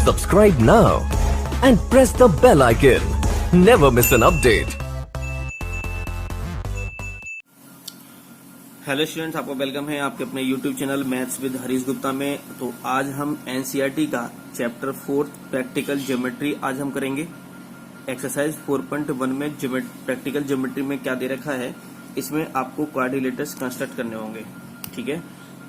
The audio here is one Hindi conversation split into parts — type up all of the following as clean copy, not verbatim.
Subscribe now and press the bell icon. Never miss an update. Hello students, आपका वेलकम है आपके अपने YouTube channel maths with Harish Gupta में। तो आज हम एनसीईआरटी का चैप्टर 4 प्रैक्टिकल ज्योमेट्री आज हम करेंगे। एक्सरसाइज 4.1 में प्रैक्टिकल ज्योमेट्री में क्या दे रखा है, इसमें आपको क्वाड्रिलेटर्स कंस्ट्रक्ट करने होंगे। ठीक है,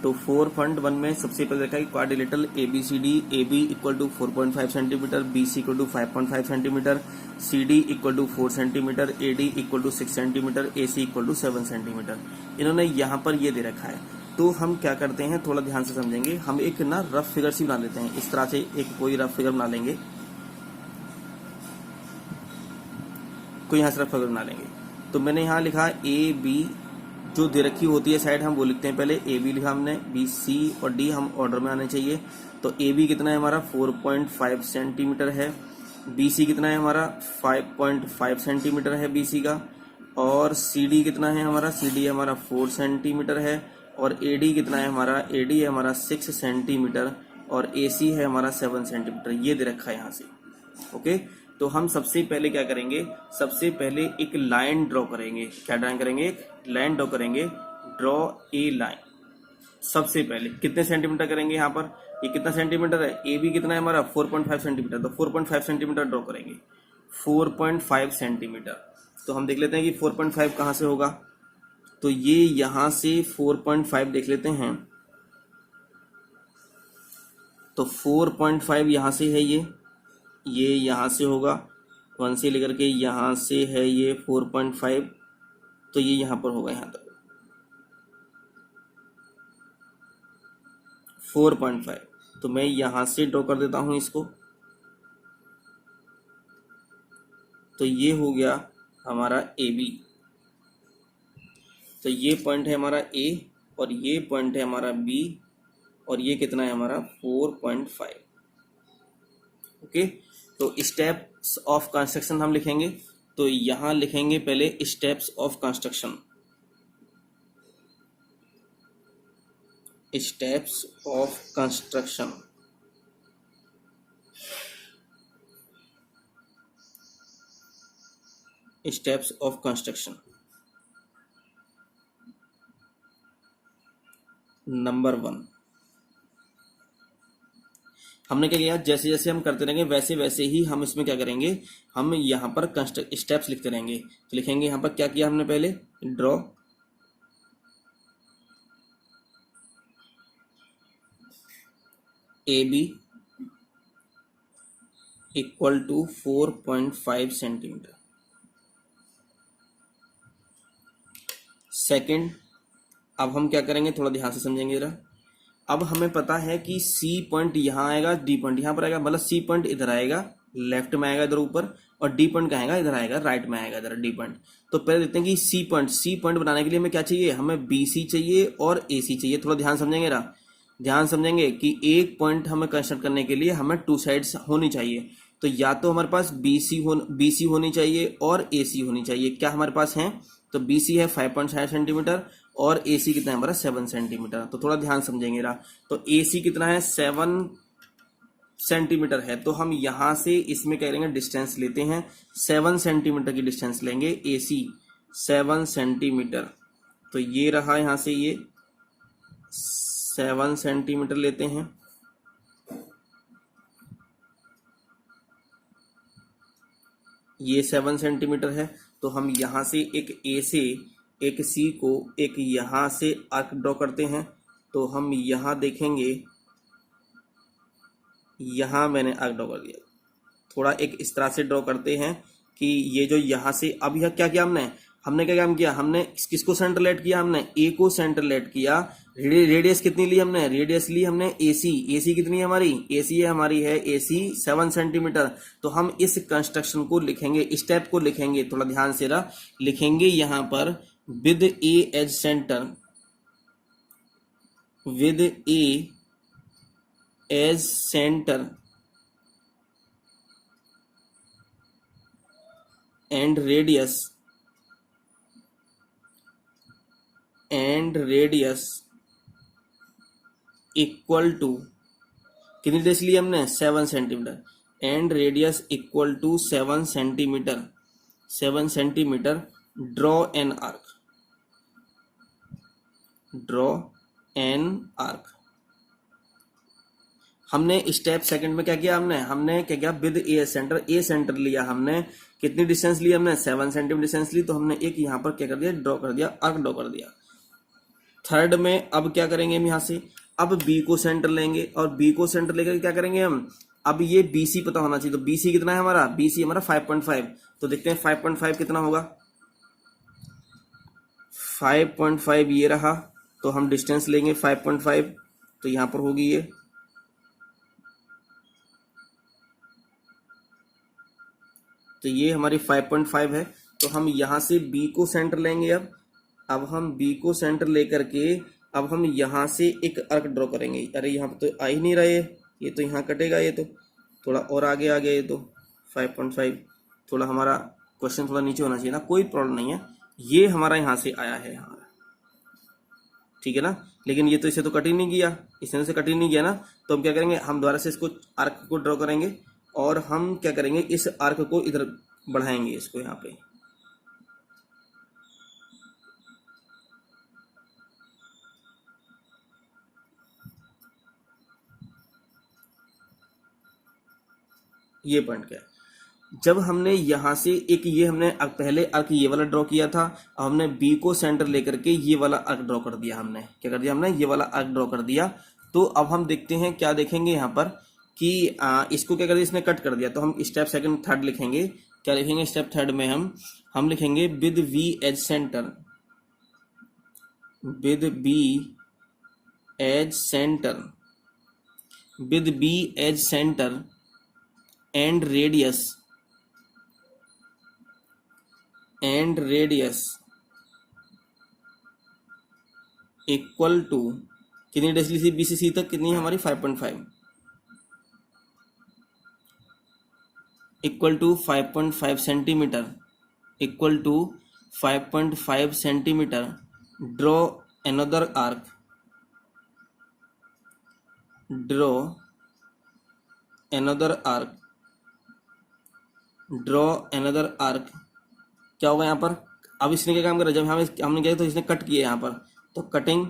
तो 4.1 में सबसे पहले रखा है quadrilateral ABCD, AB equal to 4.5 centimetre, BC equal to 5.5 centimetre, CD equal to 4 centimetre, AD equal to 6 centimetre, AC equal to 7 centimetre. इन्होंने यहाँ पर ये दे रखा है। तो हम क्या करते हैं, थोड़ा ध्यान से समझेंगे। हम एक ना रफ फिगर सी बना लेते हैं। इस तरह से एक कोई रफ फिगर बना लेंगे, कोई यहाँ से रफ फिगर बना लेंगे। तो मैंने यहाँ लिखा AB, जो दे रखी होती है साइड हम वो लिखते हैं। पहले AB लिखा हमने, BC और D हम ऑर्डर में आने चाहिए। तो AB कितना है हमारा 4.5 सेंटीमीटर है, BC कितना है हमारा 5.5 सेंटीमीटर है BC का, और CD कितना है हमारा, CD हमारा 4 सेंटीमीटर है, और AD कितना है हमारा, AD है हमारा 6 सेंटीमीटर, और AC है हमारा 7 सेंटीमीटर। ये दे रखा है यहाँ से। ओके, तो हम सबसे पहले क्या करेंगे, सबसे पहले एक लाइन ड्रॉ करेंगे। क्या ड्राइंग करेंगे, एक लाइन ड्रॉ करेंगे। Draw a line. सबसे पहले कितने सेंटीमीटर करेंगे यहाँ पर, ये कितना सेंटीमीटर है, ए बी कितना है हमारा 4.5 सेंटीमीटर। तो 4.5 सेंटीमीटर ड्रॉ करेंगे, 4.5 सेंटीमीटर। तो हम देख लेते हैं कि 4.5 कहाँ से होगा। तो ये यहां से 4.5 देख लेते हैं। तो 4.5 यहां से है, ये यहां से होगा, 1 से लेकर के यहां से है ये 4.5। तो ये यहां पर होगा, यहां तक 4.5। तो मैं यहां से ड्रॉ कर देता हूं इसको। तो ये हो गया हमारा AB। तो ये पॉइंट है हमारा A, और ये पॉइंट है हमारा B, और ये कितना है हमारा 4.5। ओके, तो स्टेप्स ऑफ कंस्ट्रक्शन हम लिखेंगे। तो यहां लिखेंगे पहले steps of construction. Steps of construction, steps of construction. Number 1, हमने क्या किया, जैसे जैसे हम करते रहेंगे वैसे वैसे ही हम इसमें क्या करेंगे, हम यहाँ पर स्टेप्स लिखते रहेंगे। तो लिखेंगे यहाँ पर क्या किया हमने, पहले draw AB equal to 4.5 centimetre. Second, अब हम क्या करेंगे, थोड़ा ध्यान से समझेंगे जरा। अब हमें पता है कि C पॉइंट यहाँ आएगा, D पॉइंट यहाँ पर आएगा, मतलब C पॉइंट इधर आएगा, लेफ्ट में आएगा इधर ऊपर, और D पॉइंट कहाँ आएगा, इधर आएगा, राइट में आएगा इधर D पॉइंट। तो पहले देखते हैं कि C पॉइंट बनाने के लिए हमें क्या चाहिए, हमें BC चाहिए और AC चाहिए। थोड़ा ध्यान समझेंगे ना, ध्यान समझेंगे कि एक पॉइंट हमें कंस्ट्रक्ट करने के लिए हमें 2 साइड्स होनी चाहिए। तो या तो हमारे पास BC होनी चाहिए और AC होनी चाहिए। क्या हमारे पास है, तो BC है 5.5 सेंटीमीटर और AC कितना है हमारा 7 सेंटीमीटर। तो थोड़ा ध्यान समझेंगे ना, तो AC कितना है 7 सेंटीमीटर है। तो हम यहां से इसमें क्या करेंगे, डिस्टेंस लेते हैं, 7 सेंटीमीटर की डिस्टेंस लेंगे। AC 7 centimetre. तो ये रहा, यहां से ये 7 सेंटीमीटर लेते हैं। ये 7 सेंटीमीटर है। तो हम यहां से एक A से एक C को एक यहां से आर्क ड्रॉ करते हैं। तो हम यहां देखेंगे, यहां मैंने आर्क ड्रॉ कर दिया। थोड़ा एक इस तरह से ड्रॉ करते हैं कि ये जो यहां से, अब यह क्या किया हमने क्या काम किया, हमने किसको सेंट्रलेट किया, हमने A को सेंट्रलेट किया। रेडियस कितनी ली हमने, रेडियस ली हमने AC कितनी है हमारी, AC है हमारी है AC 7 सेंटीमीटर। तो हम इस कंस्ट्रक्शन को लिखेंगे, स्टेप को लिखेंगे, थोड़ा ध्यान से रहा, लिखेंगे यहां पर with A as centre, with A as centre and radius equal to कितनी डिस्टेंस ली हमने 7 centimetre, and radius equal to 7 centimetre, 7 centimetre, draw an arc, draw an arc. हमने स्टेप सेकंड में क्या किया, हमने क्या किया, with A centre, A centre लिया हमने, कितनी डिस्टेंस ली हमने 7 सेंटीमीटर डिस्टेंस ली, तो हमने एक यहाँ पर क्या कर दिया, ड्रॉ कर दिया, आर्क ड्रॉ कर दिया। थर्ड में अब क्या करेंगे हम यहाँ से, अब बी को सेंटर लेंगे, और बी को सेंटर लेकर क्या करेंगे हम, अब ये बीसी पता होना चाहिए, तो बीसी कितना है हमारा, बीसी हमारा 5.5, तो देखते हैं 5.5 कितना होगा, 5.5 ये रहा, तो हम डिस्टेंस लेंगे 5.5, तो यहां पर होगी ये, तो ये हमारी 5.5 है, तो हम यहां से बी को सेंटर लेंगे। अब हम बी को सेंटर लेकर के अब हम यहां से एक आर्क ड्रॉ करेंगे। अरे यहाँ पर तो आ ही नहीं रहा ये तो यहाँ कटेगा, ये तो थोड़ा और आगे आ गया, ये तो 5.5, थोड़ा हमारा क्वेश्चन थोड़ा नीचे होना चाहिए ना, कोई प्रॉब्लम नहीं है, ये हमारा यहाँ से आया है हमारा, ठीक है ना। लेकिन ये तो इसे तो कट ही नहीं किया, इसने से कट ही नहीं किया ना, तो हम क्या करेंगे, हम दोबारा से इसको आर्क को ड्रॉ करेंगे, और हम क्या करेंगे, इस आर्क को इधर बढ़ाएंगे, इसको यहाँ पे, ये पॉइंट क्या है, जब हमने यहां से एक ये हमने पहले आर्क ये वाला ड्रॉ किया था, अब हमने बी को सेंटर लेकर के ये वाला आर्क ड्रॉ कर दिया, हमने क्या कर दिया, हमने ये वाला आर्क ड्रॉ कर दिया। तो अब हम देखते हैं क्या देखेंगे यहाँ पर कि इसको क्या कर दिया, इसने कट कर दिया, तो हम स्टेप सेकंड थर्ड लिखेंगे, क्या लिखेंगे स्टेप थर्ड में हम लिखेंगे with B as centre, with B as centre, with B as centre and radius equal to, कितनी डिस्टेंस ली बी से सी तक, कितनी हमारी 5.5, equal to 5.5 centimetre, equal to 5.5 centimetre, draw another arc, draw another arc, draw another arc। क्या होगा यहाँ पर, अब इसने क्या काम करा, जब हमने किया तो इसने कट किया यहाँ पर, तो cutting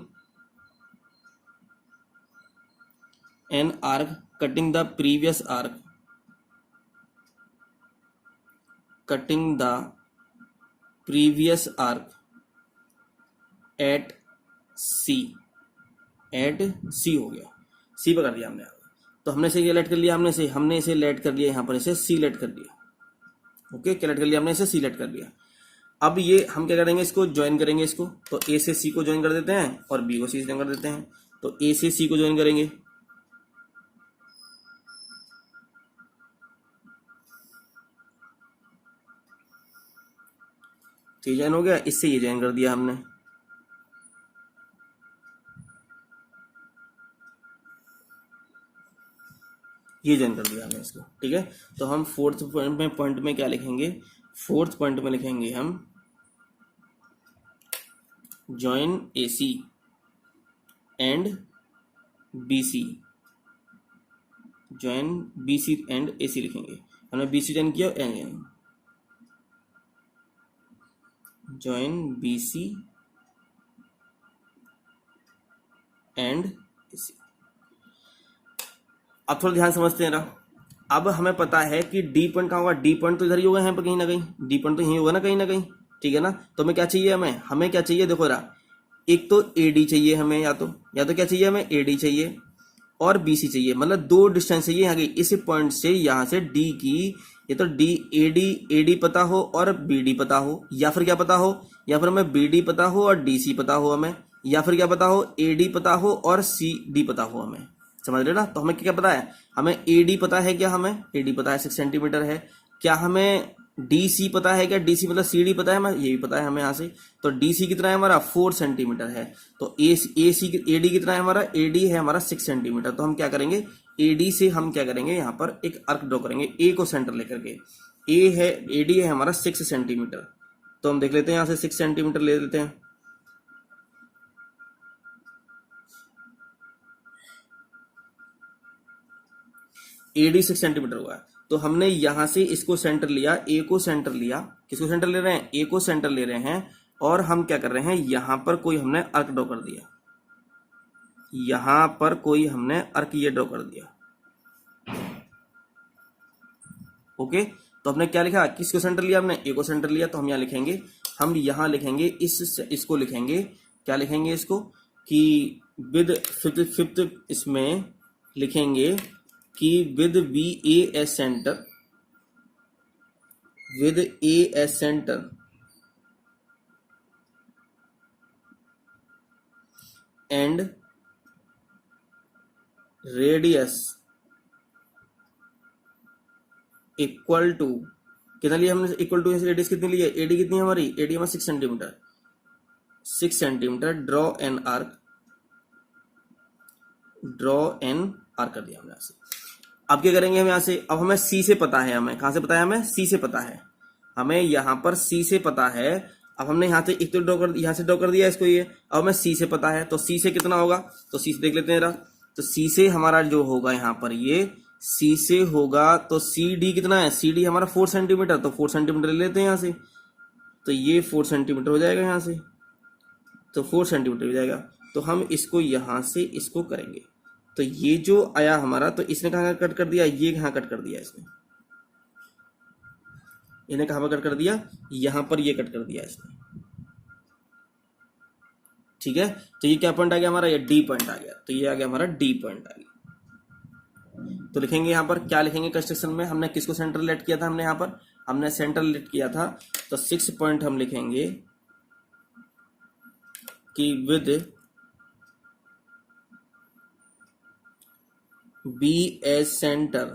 an arc, cutting the previous arc, cutting the previous arc at C, at C हो गया, सी पर कर दिया हमने, तो हमने इसे लेट कर लिया, हमने इसे लेट कर लिया, यहाँ पर इसे सी लेट कर दिया, ओके, क्या लेट कर लिया हमने, इसे सी लेट कर दिया। अब ये हम क्या करेंगे, इसको ज्वाइन करेंगे, इसको तो ए से सी को ज्वाइन कर देते हैं, और बी को सी से ज्वाइन कर देते हैं, तो ए से सी को ज्वाइन करेंगे, तो ये ज्वाइन हो गया, इससे ये ज्वाइन कर दिया हमने, ये ज्वाइन कर दिया हमने इसको, ठीक है। तो हम फोर्थ पॉइंट में क्या लिखेंगे, फोर्थ पॉइंट में लिखेंगे हम join A C and B C, join B C and A C लिखेंगे, हमने बी सी ज्वाइन किया, join B C and A C. अब थोड़ा ध्यान समझते हैं ना, अब हमें पता है कि डी पॉइंट कहाँ होगा, डी पॉइंट तो इधर ही होगा, यहाँ पर कहीं ना कहीं डी पॉइंट तो यही होगा ना, कहीं ना कहीं, ठीक है ना। तो हमें क्या चाहिए, हमें क्या चाहिए, देखो रहा, एक तो ए डी चाहिए हमें, या तो क्या चाहिए हमें, ए डी चाहिए और बी सी चाहिए, मतलब दो डिस्टेंस चाहिए यहाँ की, इस पॉइंट से यहाँ से डी की, ये तो डी ए डी पता हो और बी डी पता हो, या फिर क्या पता हो, या फिर हमें बी डी पता हो और डी सी पता हो हमें, या फिर क्या पता हो, ए डी पता हो और सी डी पता हो हमें, समझ रहे ना। तो हमें क्या पता है, हमें ए डी पता है, क्या हमें ए डी पता है 6 सेंटीमीटर है, क्या हमें डी सी पता है, क्या डी सी मतलब सी डी पता है, हमें ये भी पता है हमें यहाँ से, तो डी सी कितना है हमारा 4 सेंटीमीटर है, तो ए सी ए डी कितना है हमारा, ए डी है हमारा 6 सेंटीमीटर। तो हम क्या करेंगे, ए डी से हम क्या करेंगे, यहाँ पर एक आर्क ड्रॉ करेंगे, ए को सेंटर लेकर के, ए डी है हमारा 6 सेंटीमीटर, तो हम देख लेते हैं यहाँ से 6 सेंटीमीटर ले लेते हैं, AD 6 सेंटीमीटर हुआ है। तो हमने यहां से इसको सेंटर लिया, A को सेंटर लिया। किसको सेंटर ले रहे हैं? A को सेंटर ले रहे हैं। और हम क्या कर रहे हैं, यहां पर कोई हमने आर्क ड्रॉ कर दिया, यहां पर कोई हमने आर्क ये ड्रॉ कर दिया। ओके, तो हमने क्या लिखा, किसको सेंटर लिया हमने? A को सेंटर लिया। तो हम यहां लिखेंगे, हम यहां लिखेंगे इसको लिखेंगे, क्या लिखेंगे इसको, कि विद फिफ्थ इसमें लिखेंगे कि with VAS centre, with AS centre and radius equal to, कितना लिया हमने? इक्वल टू रेडियस कितनी ली है? AD कितनी है हमारी? AD हमारा 6 centimetre, 6 centimetre. Draw an arc, draw an arc कर दिया हमने यहां से। अब क्या करेंगे हम यहां से, अब हमें C से पता है, हमें कहां से पता है? हमें C से पता है, हमें यहां पर C से पता है। अब हमने यहां से एक तो ड्रॉ कर, यहां से ड्रॉ कर दिया इसको ये। अब हमें C से पता है, तो C से कितना होगा? तो C से देख लेते हैं जरा। तो C से हमारा जो होगा यहां पर, ये C से होगा तो CD कितना है? CD हमारा 4 सेंटीमीटर, तो 4 सेंटीमीटर ले लेते हैं यहां से। तो ये 4 सेंटीमीटर हो जाएगा यहां से, तो 4 सेंटीमीटर हो जाएगा। तो हम इसको यहां से इसको करेंगे, तो ये जो आया हमारा, तो इसने कहां कट कर दिया? ये कहां कट कर दिया इसने, इन्हें कहां पर कट कर दिया? यहां पर ये कट कर दिया इसने। ठीक है, तो ये क्या पॉइंट आ गया हमारा? ये D पॉइंट आ गया। तो ये आ गया हमारा D पॉइंट आ गया। तो लिखेंगे यहां पर, क्या लिखेंगे कंस्ट्रक्शन में? हमने किसको सेंटर लेट किया था? हमने यहां पर हमने सेंटर लेट किया था। तो 6 पॉइंट हम लिखेंगे कि with BS centre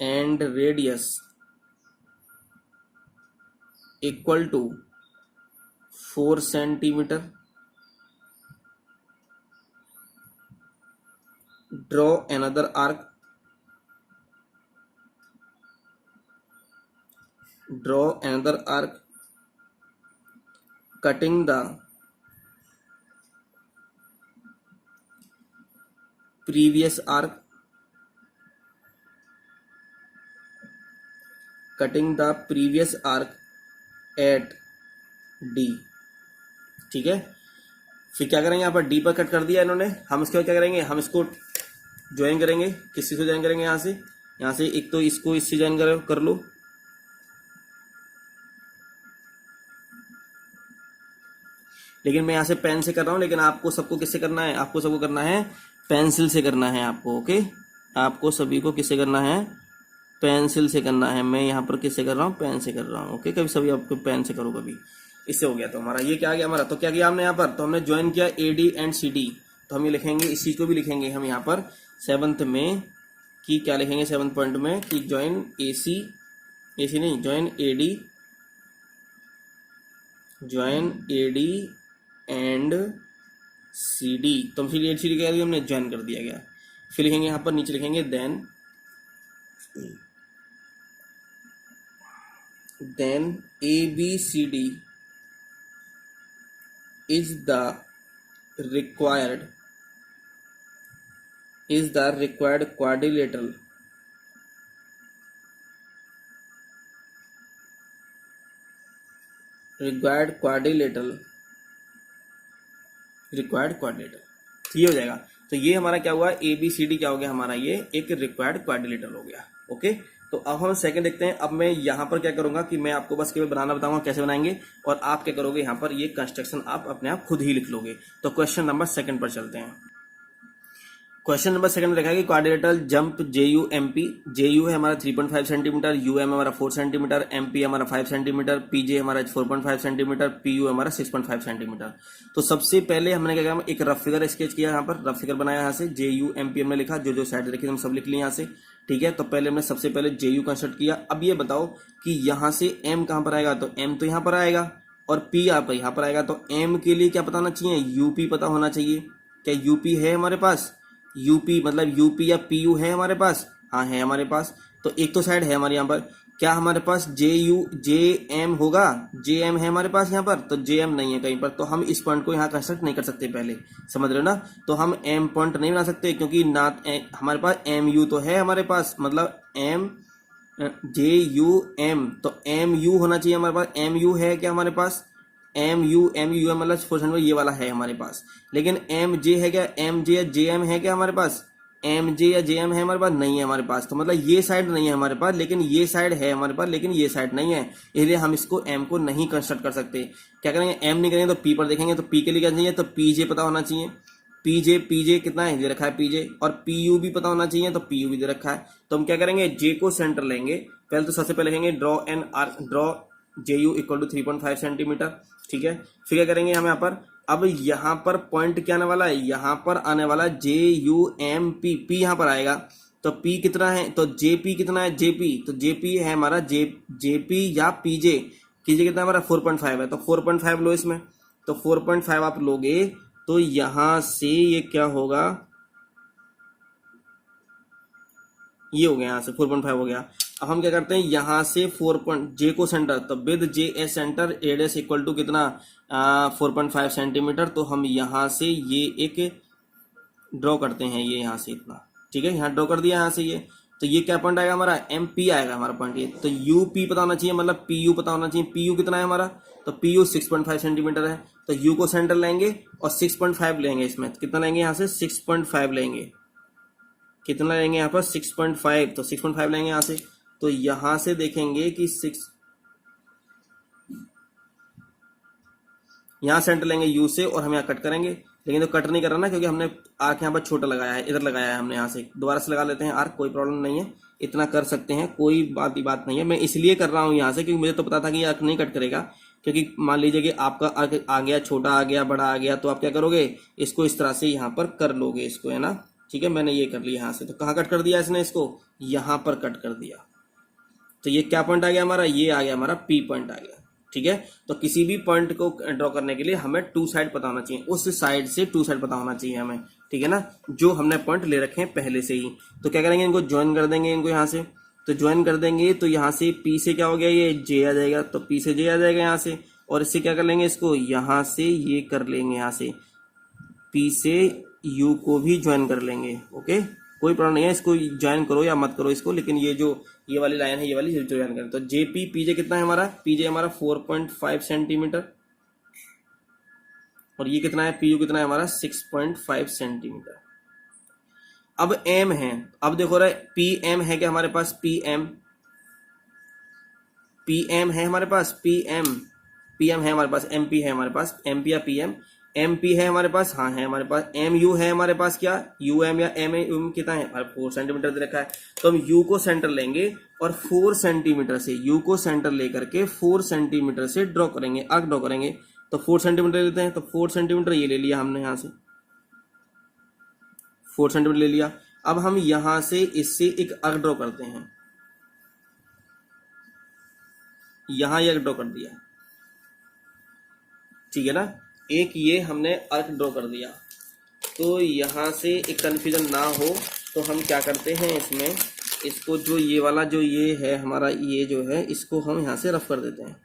and radius equal to 4 centimetre. Draw another arc, draw another arc cutting the previous arc, cutting the previous arc at D। ठीक है, फिर क्या करेंगे? यहाँ पर D पर कट कर दिया इन्होंने, हम इसके बाद क्या करेंगे? हम इसको ज्वाइन करेंगे। किसी से ज्वाइन करेंगे? यहाँ से एक तो इसको इससे ज्वाइन कर लो। लेकिन मैं यहाँ से पेन से कर रहा हूँ, लेकिन आपको सबको किससे करना है? आपको सबको करना है पेंसिल से करना है आपको। ओके, आपको सभी को किससे करना है? पेंसिल से करना है। मैं यहाँ पर किससे कर रहा हूँ? पेन से कर रहा हूँ। ओके, कभी सभी आपको पेन से करो कभी। इससे हो गया। तो हमारा ये क्या आ गया हमारा? तो क्या किया हमने यहाँ पर? तो हमने ज्वाइन किया AD एंड CD। तो हम ये लिखेंगे, इस चीज को भी लिखेंगे हम यहाँ पर 7th में, कि क्या लिखेंगे 7th पॉइंट में, कि ज्वाइन AC नहीं, ज्वाइन AD एंड CD। तो CD एंड CD क्या हमने ज्वाइन कर दिया गया। फिर लिखेंगे यहाँ पर, नीचे लिखेंगे then ABCD is the required quadrilateral ये हो जाएगा। तो ये हमारा क्या हुआ? ABCD क्या हो गया हमारा? ये एक रिक्वायर्ड क्वाड्रिलेटरल हो गया। ओके, तो अब हम सेकंड देखते हैं। अब मैं यहाँ पर क्या करूंगा कि मैं आपको बस केवल बनाना बताऊंगा कैसे बनाएंगे, और आप क्या करोगे यहाँ पर, ये कंस्ट्रक्शन आप अपने आप खुद ही लिख लोगे। तो क्वेश्चन नंबर 2 पर चलते हैं। क्वेश्चन नंबर 2 में लिखा है कि quadrilateral jump JU MP। JU है हमारा 3.5 सेंटीमीटर, UM हमारा 4 सेंटीमीटर, MP हमारा 5 सेंटीमीटर, PJ हमारा 4.5 सेंटीमीटर, PU हमारा 6.5 सेंटीमीटर। तो सबसे पहले हमने क्या किया? एक रफ फिगर स्केच किया, यहाँ पर रफ फिगर बनाया। यहाँ से JU MP हमने लिखा, जो साइड रखी हम सब लिख लिए यहाँ से। ठीक है, तो पहले हमने सबसे पहले JU कंस्ट्रक्ट किया। अब ये बताओ कि यहाँ से M कहाँ पर आएगा? तो M तो यहाँ पर आएगा, और P आपका यहाँ पर आएगा। तो M के लिए क्या पता होना चाहिए? UP पता होना चाहिए। क्या UP है हमारे पास? UP मतलब UP या PU है हमारे पास? हाँ है हमारे पास। तो एक तो साइड है हमारे यहाँ पर, क्या हमारे पास जे एम होगा? जे एम है हमारे पास यहाँ पर, तो जे एम नहीं है कहीं पर, तो हम इस पॉइंट को यहाँ कंस्ट्रक्ट नहीं कर सकते। पहले समझ रहे हो ना? तो हम एम पॉइंट नहीं बना सकते क्योंकि ना हमारे पास एम यू तो है हमारे पास, मतलब एम जे यू एम, तो एम यू होना चाहिए हमारे पास। एम यू है क्या हमारे पास? एम यू मतलब फोर्शन ये वाला है हमारे पास। लेकिन एम जे है क्या? एम जे या जे एम है क्या हमारे पास? एम जे या जे एम है हमारे पास? नहीं है हमारे पास। तो मतलब ये साइड नहीं है हमारे पास, लेकिन ये साइड है हमारे पास, लेकिन ये साइड नहीं है, इसलिए हम इसको एम को नहीं कंस्ट्रक्ट कर सकते। क्या करेंगे? एम नहीं करेंगे तो पी पर देखेंगे, तो पी के लिए क्या चाहिए? तो पी जे पता होना चाहिए। पीजे कितना है? दे रखा है पीजे। और पी यू भी पता होना चाहिए, तो पी यू भी दे रखा है। तो हम क्या करेंगे? जे को सेंटर लेंगे। पहले तो सबसे पहले लिखेंगे draw J U equal to 3.5 centimetre. ठीक है, फिर क्या करेंगे हम यहाँ पर? अब यहाँ पर पॉइंट क्या आने वाला है? यहाँ पर आने वाला जे यू एम पी। पी यहाँ पर आएगा, तो पी कितना है? तो जे पी कितना है? जे पी, तो जे पी है हमारा जे पी या पीजे। पीजे कितना है हमारा? 4.5 है, तो 4.5 लो इसमें। तो 4.5 आप लोगे तो यहां से ये क्या होगा? ये हो गया, यहां से 4.5 हो गया। अब हम क्या करते हैं? यहां से 4 जे को सेंटर, तो with J as centre radius equal to कितना? 4.5 सेंटीमीटर। तो हम यहां से ये एक ड्रॉ करते हैं, ये यहां से इतना। ठीक है, यहाँ ड्रॉ कर दिया यहां से ये। तो ये क्या पॉइंट आएगा हमारा? एम पी आएगा हमारा पॉइंट ये। तो यू पी पता होना चाहिए, मतलब पी यू पता होना चाहिए। पी यू कितना है हमारा? तो पी यू 6.5 सेंटीमीटर है। तो यू को सेंटर लेंगे और 6.5 लेंगे इसमें। कितना लेंगे यहाँ से? 6.5 लेंगे। कितना लेंगे यहाँ पर? 6.5। तो 6.5 लेंगे यहाँ से। तो यहां से देखेंगे कि 6, यहाँ सेंटर लेंगे यू से और हम यहाँ कट करेंगे। लेकिन तो कट नहीं कर रहा ना, क्योंकि हमने आर्क यहाँ पर छोटा लगाया है, इधर लगाया है हमने। यहाँ से दोबारा से लगा लेते हैं आर्क, कोई प्रॉब्लम नहीं है, इतना कर सकते हैं, कोई बात नहीं है। मैं इसलिए कर रहा हूँ यहाँ से क्योंकि मुझे तो पता था कि ये आर्क नहीं कट करेगा। क्योंकि मान लीजिए कि आपका आर्क आ गया, छोटा आ गया, बड़ा आ गया, तो आप क्या करोगे? इसको इस तरह से यहाँ पर कर लोगे इसको, है ना? ठीक है, मैंने ये कर लिया यहाँ से। तो कहाँ कट कर दिया इसने? इसको यहाँ पर कट कर दिया। तो ये क्या पॉइंट आ गया हमारा? ये आ गया हमारा पी पॉइंट आ गया। ठीक है, तो किसी भी पॉइंट को ड्रॉ करने के लिए हमें टू साइड पता होना चाहिए, उस साइड से टू साइड पता होना चाहिए हमें। ठीक है ना, जो हमने पॉइंट ले रखे हैं पहले से ही। तो क्या करेंगे? इनको ज्वाइन कर देंगे, इनको यहाँ से। तो ज्वाइन कर देंगे तो यहाँ से पी से क्या हो गया? ये जे आ जाएगा, तो पी से जे आ जाएगा यहाँ से। और इससे क्या कर लेंगे? इसको यहाँ से ये कर लेंगे, यहाँ से पी से यू को भी ज्वाइन कर लेंगे। ओके, कोई प्रॉब्लम नहीं है, इसको ज्वाइन करो या मत करो इसको, लेकिन ये जो ये वाली लाइन है, ये वाली ज्वाइन करें। तो जे पी पीजे कितना है हमारा? पीजे हमारा 4.5 सेंटीमीटर। और ये कितना है? पीयू कितना है हमारा? 6.5 सेंटीमीटर। अब एम है, अब देखो रहा पी एम है क्या हमारे पास? पी एम है हमारे पास। पी एम है हमारे पास। एम पी है हमारे पास। एम पी या पी एम पी है हमारे पास। हाँ है हमारे पास। एम यू है हमारे पास। क्या यू एम या एम एम कितना है? 4 सेंटीमीटर दे रखा है। तो हम यू को सेंटर लेंगे और 4 सेंटीमीटर से, यू को सेंटर लेकर के 4 सेंटीमीटर से ड्रॉ करेंगे, आर्क ड्रॉ करेंगे। तो 4 सेंटीमीटर लेते हैं। तो 4 सेंटीमीटर ये ले लिया हमने, यहाँ से 4 सेंटीमीटर ले लिया। अब हम यहां से इससे एक आर्क ड्रॉ करते हैं, यहां ये ड्रॉ कर दिया। ठीक है ना, एक ये हमने आर्क ड्रॉ कर दिया। तो यहां से एक कंफ्यूजन ना हो तो हम क्या करते हैं इसमें, इसको जो ये वाला जो ये है हमारा, ये जो है इसको हम यहां से रफ कर देते हैं।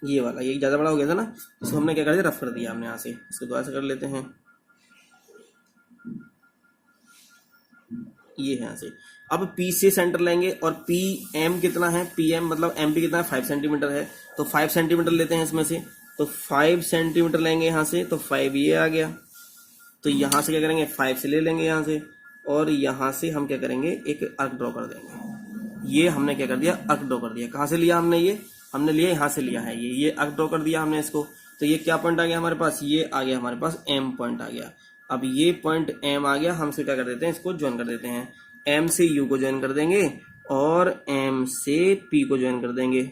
ये वाला ये ज्यादा बड़ा हो गया था ना, इसको हमने क्या कर दिया? रफ कर दिया हमने यहाँ से। इसको दोबारा से कर लेते हैं, ये है यहाँ से। अब P से सेंटर लेंगे और पी एम कितना है? पी एम मतलब एम पी कितना है? 5 सेंटीमीटर है। तो 5 सेंटीमीटर लेते हैं इसमें से। तो 5 सेंटीमीटर लेंगे यहाँ से, तो 5 ये आ गया। तो यहाँ से क्या करेंगे? 5 से ले लेंगे यहाँ से, और यहाँ से हम क्या करेंगे? एक आर्क ड्रॉ कर देंगे। ये हमने क्या कर दिया? आर्क ड्रॉ कर दिया। कहाँ से लिया हमने? ये हमने लिया यहाँ से लिया है, ये आर्क ड्रॉ कर दिया हमने इसको। तो ये क्या पॉइंट आ गया हमारे पास? ये आ गया हमारे पास एम पॉइंट आ गया। अब ये पॉइंट एम आ गया, हम इसको क्या कर देते हैं? इसको ज्वाइन कर देते हैं। एम से यू को ज्वाइन कर देंगे और एम से पी को ज्वाइन कर देंगे।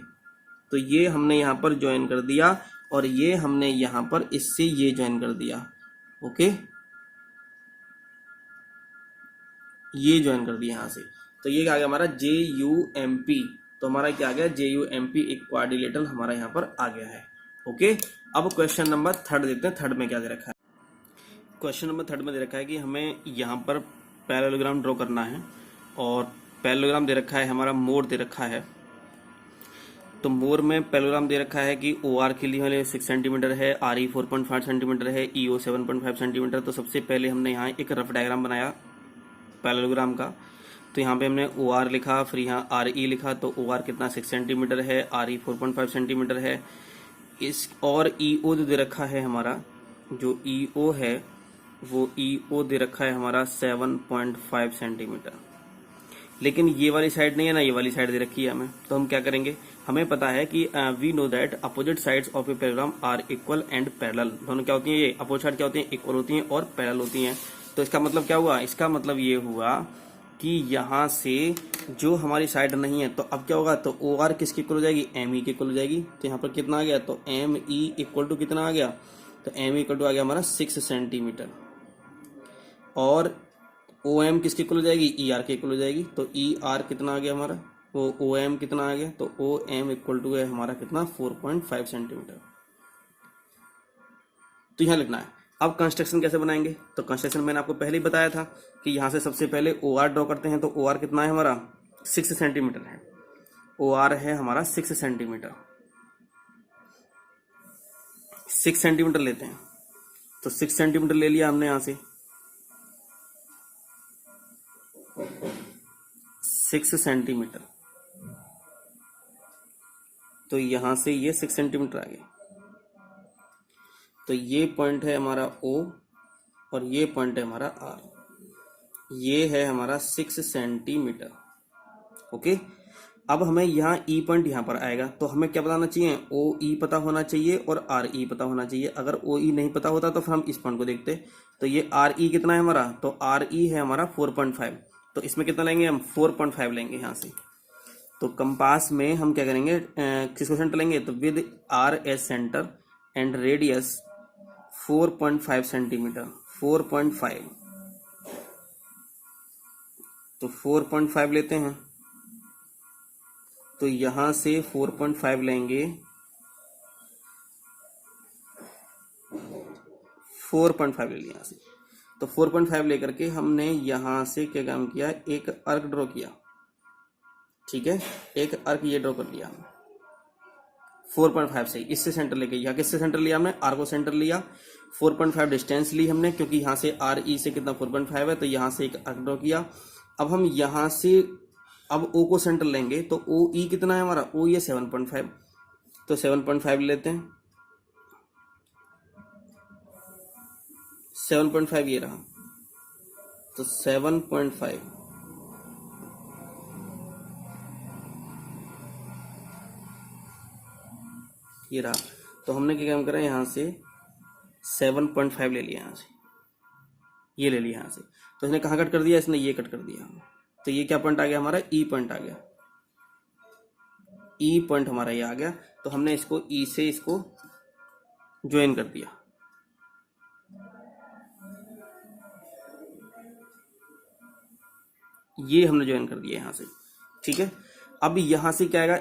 तो ये हमने यहाँ पर ज्वाइन कर दिया और ये हमने यहाँ पर इससे ये ज्वाइन कर दिया। ओके, ये ज्वाइन कर दिया यहाँ से। तो ये आ गया हमारा जे यू एम पी। तो हमारा क्या आ गया? जे यू एम पी एक क्वाड्रिलेटरल हमारा यहाँ पर आ गया है। ओके, अब क्वेश्चन नंबर 3 देखते हैं। 3 में क्या दे रखा है? क्वेश्चन नंबर 3 में दे रखा है कि हमें यहाँ पर पैरेललोग्राम ड्रॉ करना है और पैरेललोग्राम दे रखा है, हमारा मोड दे रखा है। तो मोर में पैरेललोग्राम दे रखा है कि ओ आर के लिए 6 सेंटीमीटर है, आर ई 4.5 सेंटीमीटर है, ई ओ 7.5 सेंटीमीटर। तो सबसे पहले हमने यहाँ एक रफ डायग्राम बनाया पैरेललोग्राम का। तो यहाँ पे हमने ओ आर लिखा, फिर यहाँ आर ई लिखा। तो ओ आर कितना 6 सेंटीमीटर है, आर ई 4.5 सेंटीमीटर है। इस और ई ओ जो दे रखा है हमारा, जो ई ओ है वो ई ओ दे रखा है हमारा 7.5 सेंटीमीटर। लेकिन ये वाली साइड नहीं है ना, ये वाली साइड दे रखी है हमें। तो हम क्या करेंगे, हमें पता है कि we know that opposite sides of a parallelogram are equal and parallel. दोनों क्या होती हैं, ये अपोजिट साइड क्या होती हैं, इक्वल होती हैं और पैरेलल होती हैं। तो इसका मतलब क्या हुआ, इसका मतलब ये हुआ कि यहाँ से जो हमारी साइड नहीं है, तो अब क्या होगा, तो ओ आर किसकी इक्वल हो जाएगी, एम ई की इक्वल हो जाएगी। तो यहाँ पर कितना आ गया, तो एम ई इक्वल टू कितना आ गया, तो एम इक्वल टू आ गया हमारा 6 सेंटीमीटर। और ओ एम किसकी इक्वल हो जाएगी, ई आर की इक्वल हो जाएगी। तो ई आर कितना आ गया हमारा, वो ओ एम कितना आ गया, तो ओ एम इक्वल टू है हमारा कितना 4.5 सेंटीमीटर। तो यहाँ लिखना है। अब कंस्ट्रक्शन कैसे बनाएंगे, तो कंस्ट्रक्शन मैंने आपको पहले ही बताया था कि यहाँ से सबसे पहले ओ आर ड्रॉ करते हैं। तो ओ आर कितना है हमारा 6 सेंटीमीटर है, ओ आर है हमारा 6 सेंटीमीटर। 6 सेंटीमीटर लेते हैं, तो 6 सेंटीमीटर ले लिया हमने यहाँ से, 6 सेंटीमीटर। तो यहां से ये 6 सेंटीमीटर आ गया। तो ये पॉइंट है हमारा O और ये पॉइंट है हमारा R। ये है हमारा 6 सेंटीमीटर। ओके, अब हमें यहाँ E पॉइंट यहाँ पर आएगा। तो हमें क्या बताना चाहिए, OE पता होना चाहिए और RE पता होना चाहिए। अगर OE नहीं पता होता तो फिर हम इस पॉइंट को देखते। तो ये RE कितना है हमारा, तो RE है हमारा 4.5। तो इसमें कितना लेंगे हम, 4.5 लेंगे यहाँ से। तो कंपास में हम क्या करेंगे, किसको सेंटर लेंगे, तो with R S centre and radius 4.5 centimetre, 4.5। तो 4.5 लेते हैं। तो यहां से 4.5 लेंगे, 4.5 ले लिया यहां से। तो 4.5 लेकर के हमने यहां से क्या काम किया, एक आर्क ड्रॉ किया। ठीक है, एक आर्क ये ड्रॉ कर लिया हमने 4.5 से, इससे सेंटर लेके। यहाँ किससे सेंटर लिया हमने, आर को सेंटर लिया। 4.5 डिस्टेंस ली हमने, क्योंकि यहाँ से आर ई से कितना 4.5 है। तो यहाँ से एक आर्क ड्रॉ किया। अब हम यहाँ से अब ओ को सेंटर लेंगे। तो ओ ई कितना है हमारा, ओ ये 7.5। तो 7.5 लेते हैं, 7.5 ये रहा। तो 7.5 ये रहा। तो हमने क्या काम करा, यहाँ से 7.5 ले लिया, यहाँ से ये ले लिया यहाँ से। तो इसने कहाँ कट कर दिया, इसने ये कट कर दिया। तो ये क्या पॉइंट आ गया हमारा, ई पॉइंट आ गया। ई पॉइंट हमारा ये आ गया। तो हमने इसको ई से इसको ज्वाइन कर दिया। ये हमने ज्वाइन कर दिया यहाँ से। ठीक है, अब यहाँ से क्या आएगा,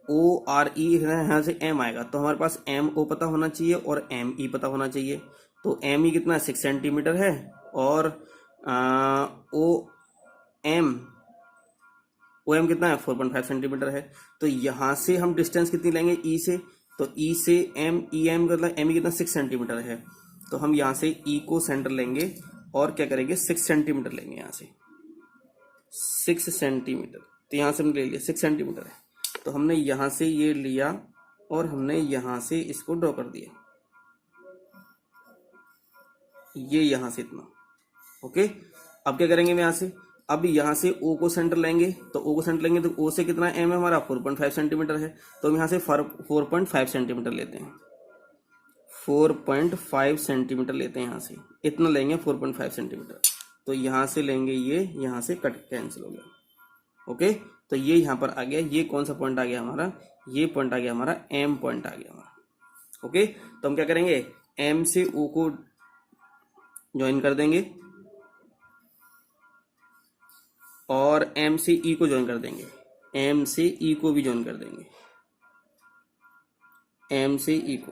ओ आर ई, यहाँ से एम आएगा। तो हमारे पास एम ओ पता होना चाहिए और एम ई पता होना चाहिए। तो एम ई कितना 6 सेंटीमीटर है और ओ एम कितना है 4.5 सेंटीमीटर है। तो यहाँ से हम डिस्टेंस कितनी लेंगे, ई से। तो ई से एम, ई एम मतलब एम ई कितना 6 सेंटीमीटर है। तो हम यहाँ से ई को सेंटर लेंगे और क्या करेंगे, 6 सेंटीमीटर लेंगे यहाँ से, 6 सेंटीमीटर। तो यहाँ से हमने ले लिया 6 सेंटीमीटर है। तो हमने यहाँ से ये लिया और हमने यहाँ से इसको ड्रॉ कर दिया, ये यहाँ से इतना। ओके, अब क्या करेंगे हम यहाँ से, अब यहाँ से O को सेंटर लेंगे। तो O को सेंटर लेंगे तो O से कितना एम है हमारा 4.5 सेंटीमीटर है। तो हम यहाँ से 4.5 सेंटीमीटर लेते हैं, 4.5 सेंटीमीटर लेते हैं यहाँ से, इतना लेंगे 4.5 सेंटीमीटर। तो यहाँ से लेंगे ये, यहाँ से कट कैंसिल हो गया। ओके, तो ये यहाँ पर आ गया। ये कौन सा पॉइंट आ गया हमारा, ये पॉइंट आ गया हमारा एम पॉइंट आ गया हमारा। ओके, तो हम क्या करेंगे, एम से ओ को ज्वाइन कर देंगे और एम से ई को ज्वाइन कर देंगे, एम से ई को भी ज्वाइन कर देंगे, एम से ई को।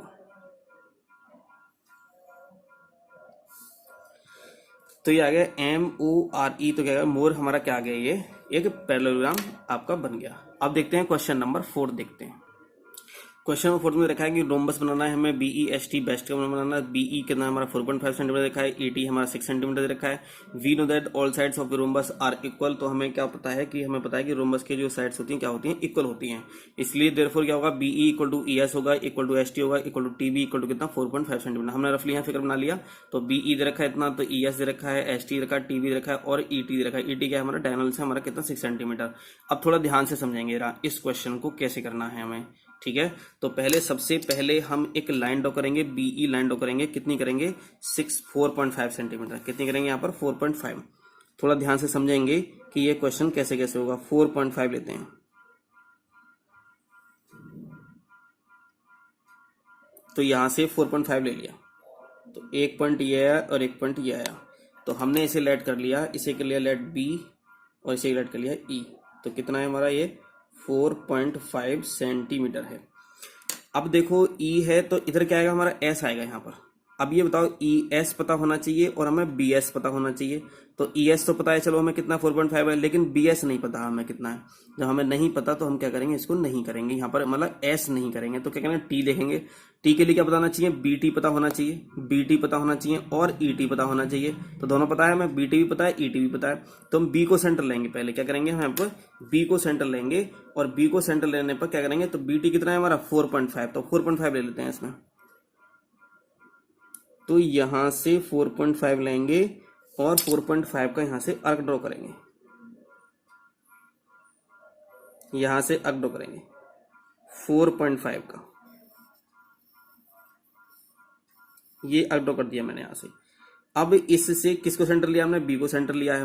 तो ये आ गया MORE, तो क्या है मोर हमारा क्या आ गया, ये एक पैरेललोग्राम आपका बन गया। अब देखते हैं क्वेश्चन नंबर 4 देखते हैं। क्वेश्चन नंबर 4 में रखा है कि रोम्बस बनाना है हमें BEST बेस्ट का बनाना है। BE कितना हमारा 4.5 सेंटीमीटर रखा है, ET हमारा 6 सेंटीमीटर रखा है। We know that all sides of rhombus are equal, तो हमें क्या पता है कि हमें पता है कि रोम्बस के जो साइड्स होती हैं क्या होती हैं, इक्वल होती हैं। इसलिए देयरफॉर क्या होगा, BE इक्वल टू ES होगा, इक्वल टू ST होगा, equal to TB equal to कितना 4.5 सेंटीमीटर। हमने रफली यहाँ फिगर बना लिया। तो BE दे रखा है इतना, तो ES दे रखा है, ST दे रखा है, TB दे रखा है और ET दे रखा है। ET क्या है हमारा डायगोनल से हमारा कितना 6 सेंटीमीटर। अब थोड़ा ध्यान से समझेंगे इस क्वेश्चन को कैसे करना है हमें, ठीक है। तो सबसे पहले हम एक लाइन ड्रॉ करेंगे, BE लाइन ड्रॉ करेंगे। कितनी करेंगे, 4.5 सेंटीमीटर। कितनी करेंगे यहाँ पर 4.5। थोड़ा ध्यान से समझेंगे कि ये क्वेश्चन कैसे कैसे होगा। 4.5 लेते हैं, तो यहां से 4.5 ले लिया, तो एक पॉइंट ये आया और एक पॉइंट ये आया। तो हमने इसे लेट कर लिया, इसे कर लिया लेट B और इसे लेट कर लिया E। तो कितना है हमारा ये 4.5 सेंटीमीटर है। अब देखो E है तो इधर क्या आएगा हमारा S आएगा यहाँ पर। अब ये बताओ ES पता होना चाहिए और हमें BS पता होना चाहिए। तो ES तो पता है चलो हमें कितना 4.5 है, लेकिन BS नहीं पता हमें कितना है। जब हमें नहीं पता तो हम क्या करेंगे, इसको नहीं करेंगे यहाँ पर, मतलब S नहीं करेंगे। तो क्या करेंगे, T देखेंगे। T के लिए क्या बताना चाहिए, BT पता होना चाहिए, BT पता होना चाहिए और ET पता होना चाहिए। तो दोनों पता है हमें, BT भी पता है, ET भी पता है। तो हम B को सेंटर लेंगे। पहले क्या करेंगे, हम यहाँ पर B को सेंटर लेंगे और B को सेंटर लेने पर क्या करेंगे, तो BT कितना है हमारा 4.5, तो 4.5 ले लेते हैं इसमें। तो यहां से 4.5 लेंगे और 4.5 का यहां से आर्क ड्रॉ करेंगे, यहां से आर्क ड्रॉ करेंगे 4.5 का। ये आर्क ड्रॉ कर दिया मैंने यहां से। अब इससे किसको सेंटर लिया हमने, B को सेंटर लिया है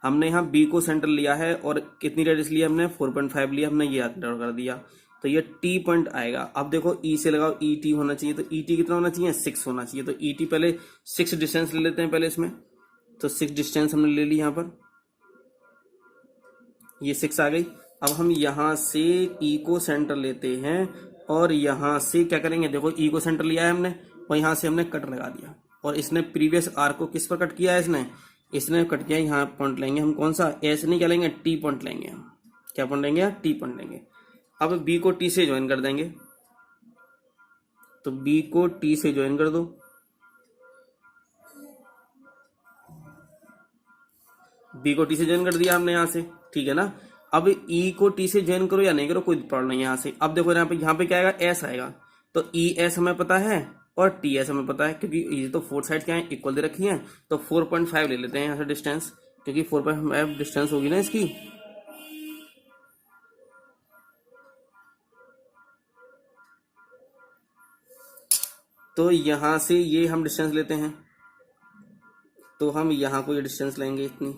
हमने यहाँ B को सेंटर लिया है और कितनी रेडियस लिया हमने 4.5 लिया हमने, ये आर्क ड्रॉ कर दिया। तो ये T पॉइंट आएगा। अब देखो E से लगाओ, ET होना चाहिए। तो ET कितना होना चाहिए, 6 होना चाहिए। तो ET पहले 6 डिस्टेंस ले लेते हैं पहले इसमें। तो 6 डिस्टेंस हमने ले ली यहाँ पर, ये 6 आ गई। अब हम यहाँ से E को सेंटर लेते हैं और यहाँ से क्या करेंगे, देखो E को सेंटर लिया है हमने और यहाँ से हमने कट लगा दिया। और इसने प्रीवियस आर्क को किस पर कट किया है, इसने कट किया। यहाँ पॉइंट लेंगे हम, कौन सा, S नहीं क्या लेंगे, T पॉइंट लेंगे हम। क्या पॉइंट लेंगे, T पॉइंट लेंगे। अब B को T से ज्वाइन कर देंगे। तो B को T से ज्वाइन कर दो। B को T से ज्वाइन कर दिया हमने यहाँ से, ठीक है ना। अब E को T से ज्वाइन करो या नहीं करो कोई प्रॉब्लम नहीं। यहाँ से अब देखो यहाँ पे क्या आएगा, S आएगा। तो ES हमें पता है और TS हमें पता है, क्योंकि ये तो 4 साइड क्या है, इक्वल दे रखी है। तो 4.5 ले लेते हैं यहाँ से डिस्टेंस, क्योंकि 4.5 डिस्टेंस होगी ना इसकी। तो यहां से ये हम डिस्टेंस लेते हैं, तो हम यहाँ को ये डिस्टेंस लेंगे इतनी,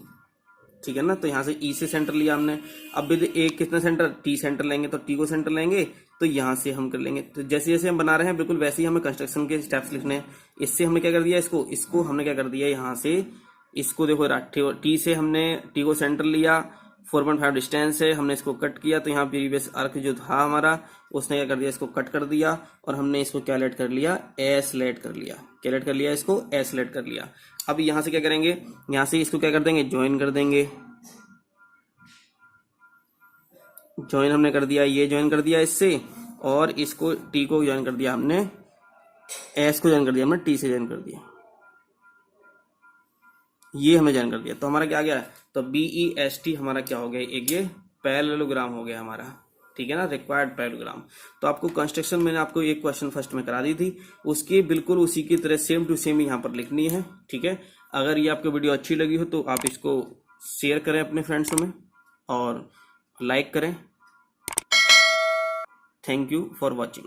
ठीक है ना। तो यहाँ से E से सेंटर लिया हमने। अब भी एक कितना सेंटर, T सेंटर लेंगे। तो T को सेंटर लेंगे तो यहाँ से हम कर लेंगे। तो जैसे जैसे हम बना रहे हैं बिल्कुल वैसे ही हमें कंस्ट्रक्शन के स्टेप्स लिखने हैं। इससे हमने क्या कर दिया, इसको हमने क्या कर दिया, यहाँ से इसको देखो T से हमने T को सेंटर लिया, 4.5 डिस्टेंस है, हमने इसको कट किया। तो यहाँ प्रीवियस आर्क जो था हमारा, उसने क्या कर दिया, इसको कट कर दिया और हमने इसको क्या लेट कर लिया, S लेट कर लिया। क्या लेट कर लिया, इसको S लेट कर लिया। अब यहाँ से क्या करेंगे, यहाँ से इसको क्या कर देंगे, ज्वाइन कर देंगे। ज्वाइन हमने कर दिया, ये ज्वाइन कर दिया इससे, और इसको T को ज्वाइन कर दिया हमने, S को ज्वाइन कर दिया हमने, T से ज्वाइन कर दिया, ये हमें ज्वाइन कर दिया। तो हमारा क्या आ गया, तो BEST हमारा क्या हो गया, एक ये पैरेललोग्राम हो गया हमारा, ठीक है ना, रिक्वायर्ड पैरेललोग्राम। तो आपको कंस्ट्रक्शन मैंने आपको एक क्वेश्चन फर्स्ट में करा दी थी, उसकी बिल्कुल उसी की तरह सेम टू सेम यहाँ पर लिखनी है, ठीक है। अगर ये आपको वीडियो अच्छी लगी हो तो आप इसको शेयर करें अपने फ्रेंड्स में और लाइक करें। Thank you for watching.